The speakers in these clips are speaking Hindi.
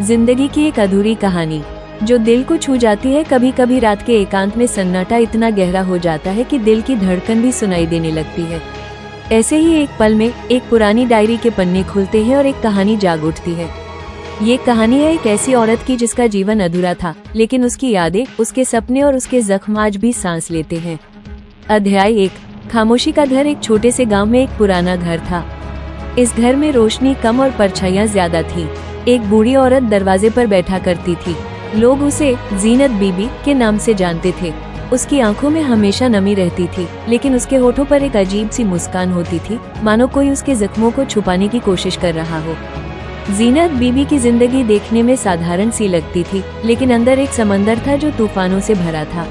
जिंदगी की एक अधूरी कहानी जो दिल को छू जाती है। कभी कभी रात के एकांत में सन्नाटा इतना गहरा हो जाता है कि दिल की धड़कन भी सुनाई देने लगती है। ऐसे ही एक पल में एक पुरानी डायरी के पन्ने खुलते हैं और एक कहानी जाग उठती है। ये कहानी है एक ऐसी औरत की जिसका जीवन अधूरा था, लेकिन उसकी यादें, उसके सपने और उसके जख्म आज भी सांस लेते हैं। अध्याय 1। खामोशी का घर। एक छोटे से गांव में एक पुराना घर था। इस घर में रोशनी कम और परछाइयां ज्यादा थी। एक बूढ़ी औरत दरवाजे पर बैठा करती थी। लोग उसे जीनत बीबी के नाम से जानते थे। उसकी आंखों में हमेशा नमी रहती थी, लेकिन उसके होठों पर एक अजीब सी मुस्कान होती थी, मानो कोई उसके जख्मों को छुपाने की कोशिश कर रहा हो। जीनत बीबी की जिंदगी देखने में साधारण सी लगती थी, लेकिन अंदर एक समंदर था जो तूफानों से भरा था।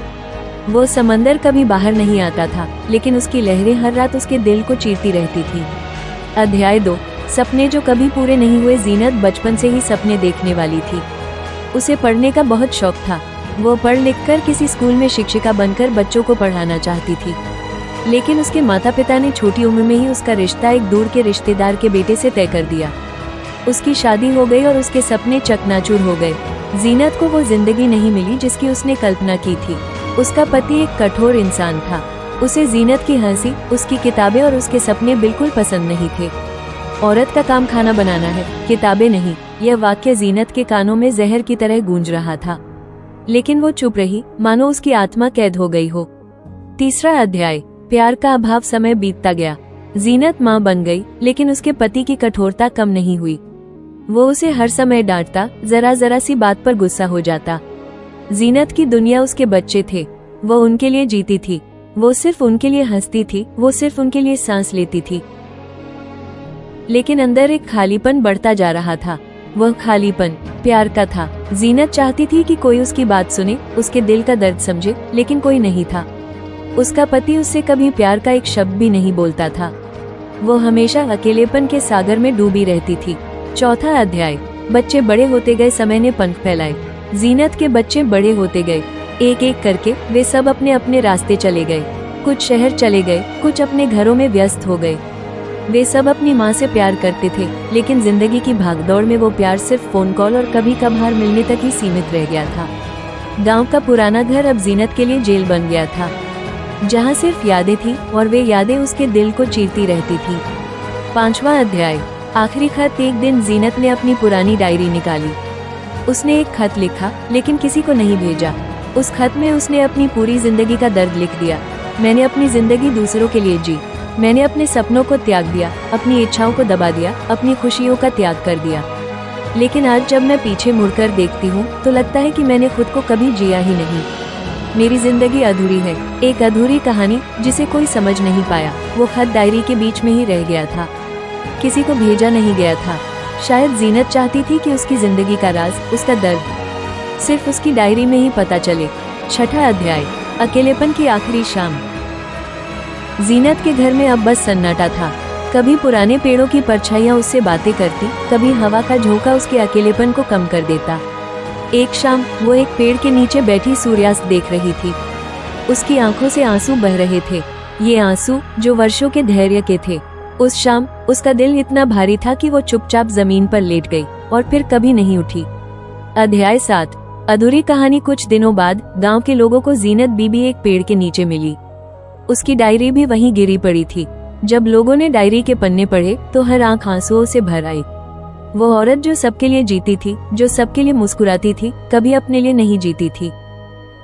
वो समंदर कभी बाहर नहीं आता था, लेकिन उसकी लहरें हर रात उसके दिल को चीरती रहती थी। अध्याय 2। सपने जो कभी पूरे नहीं हुए। जीनत बचपन से ही सपने देखने वाली थी। उसे पढ़ने का बहुत शौक था। वो पढ़ लिखकर किसी स्कूल में शिक्षिका बनकर बच्चों को पढ़ाना चाहती थी, लेकिन उसके माता पिता ने छोटी उम्र में ही उसका रिश्ता एक दूर के रिश्तेदार के बेटे से तय कर दिया। उसकी शादी हो गई और उसके सपने चकनाचूर हो गए। जीनत को वो जिंदगी नहीं मिली जिसकी उसने कल्पना की थी। उसका पति एक कठोर इंसान था। उसे जीनत की हंसी, उसकी किताबें और उसके सपने बिल्कुल पसंद नहीं थे। औरत का काम खाना बनाना है, किताबें नहीं। यह वाक्य जीनत के कानों में जहर की तरह गूंज रहा था, लेकिन वो चुप रही, मानो उसकी आत्मा कैद हो गई हो। तीसरा अध्याय। प्यार का अभाव। समय बीतता गया। जीनत माँ बन गई, लेकिन उसके पति की कठोरता कम नहीं हुई। वो उसे हर समय डांटता, जरा जरा सी बात पर गुस्सा हो जाता। जीनत की दुनिया उसके बच्चे थे। वो उनके लिए जीती थी। वो सिर्फ उनके लिए हंसती थी। वो सिर्फ उनके लिए सांस लेती थी। लेकिन अंदर एक खालीपन बढ़ता जा रहा था। वह खालीपन प्यार का था। जीनत चाहती थी कि कोई उसकी बात सुने, उसके दिल का दर्द समझे, लेकिन कोई नहीं था। उसका पति उससे कभी प्यार का एक शब्द भी नहीं बोलता था। वो हमेशा अकेलेपन के सागर में डूबी रहती थी। चौथा अध्याय। बच्चे बड़े होते गए। समय ने पंख फैलाए। जीनत के बच्चे बड़े होते गए। एक एक करके वे सब अपने अपने रास्ते चले गए। कुछ शहर चले गए, कुछ अपने घरों में व्यस्त हो गए। वे सब अपनी माँ से प्यार करते थे, लेकिन जिंदगी की भागदौड़ में वो प्यार सिर्फ फोन कॉल और कभी कभार मिलने तक ही सीमित रह गया था। गांव का पुराना घर अब जीनत के लिए जेल बन गया था, जहाँ सिर्फ यादें थी और वे यादें उसके दिल को चीरती रहती थी। पांचवा अध्याय। आखिरी खत। एक दिन जीनत ने अपनी पुरानी डायरी निकाली। उसने एक खत लिखा, लेकिन किसी को नहीं भेजा। उस खत में उसने अपनी पूरी जिंदगी का दर्द लिख दिया। मैंने अपनी जिंदगी दूसरों के लिए जी। मैंने अपने सपनों को त्याग दिया, अपनी इच्छाओं को दबा दिया, अपनी खुशियों का त्याग कर दिया। लेकिन आज जब मैं पीछे मुड़कर देखती हूँ तो लगता है कि मैंने खुद को कभी जिया ही नहीं। मेरी जिंदगी अधूरी है, एक अधूरी कहानी जिसे कोई समझ नहीं पाया। वो खत डायरी के बीच में ही रह गया था, किसी को भेजा नहीं गया था। शायद जीनत चाहती थी कि उसकी जिंदगी का राज, उसका दर्द सिर्फ उसकी डायरी में ही पता चले। छठा अध्याय। अकेलेपन की आखिरी शाम। जीनत के घर में अब बस सन्नाटा था। कभी पुराने पेड़ों की परछाइयां उससे बातें करती, कभी हवा का झोंका उसके अकेलेपन को कम कर देता। एक शाम वो एक पेड़ के नीचे बैठी सूर्यास्त देख रही थी। उसकी आंखों से आंसू बह रहे थे, ये आंसू जो वर्षों के धैर्य के थे। उस शाम उसका दिल इतना भारी था कि वो चुपचाप जमीन पर लेट गई और फिर कभी नहीं उठी। अध्याय 7। अधूरी कहानी। कुछ दिनों बाद गांव के लोगों को जीनत बीबी एक पेड़ के नीचे मिली। उसकी डायरी भी वहीं गिरी पड़ी थी। जब लोगों ने डायरी के पन्ने पढ़े तो हर आंख आंसुओं से भर आई। वो औरत जो सबके लिए जीती थी, जो सबके लिए मुस्कुराती थी, कभी अपने लिए नहीं जीती थी।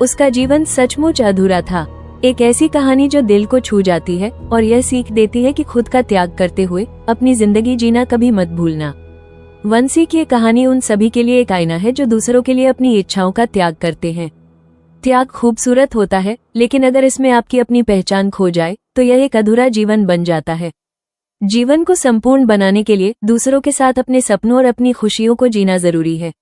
उसका जीवन सचमुच अधूरा था। एक ऐसी कहानी जो दिल को छू जाती है और यह सीख देती है कि खुद का त्याग करते हुए अपनी जिंदगी जीना कभी मत भूलना। वंशी की कहानी उन सभी के लिए एक आईना है जो दूसरों के लिए अपनी इच्छाओं का त्याग करते हैं। त्याग खूबसूरत होता है, लेकिन अगर इसमें आपकी अपनी पहचान खो जाए तो यह एक अधूरा जीवन बन जाता है। जीवन को संपूर्ण बनाने के लिए दूसरों के साथ अपने सपनों और अपनी खुशियों को जीना जरूरी है।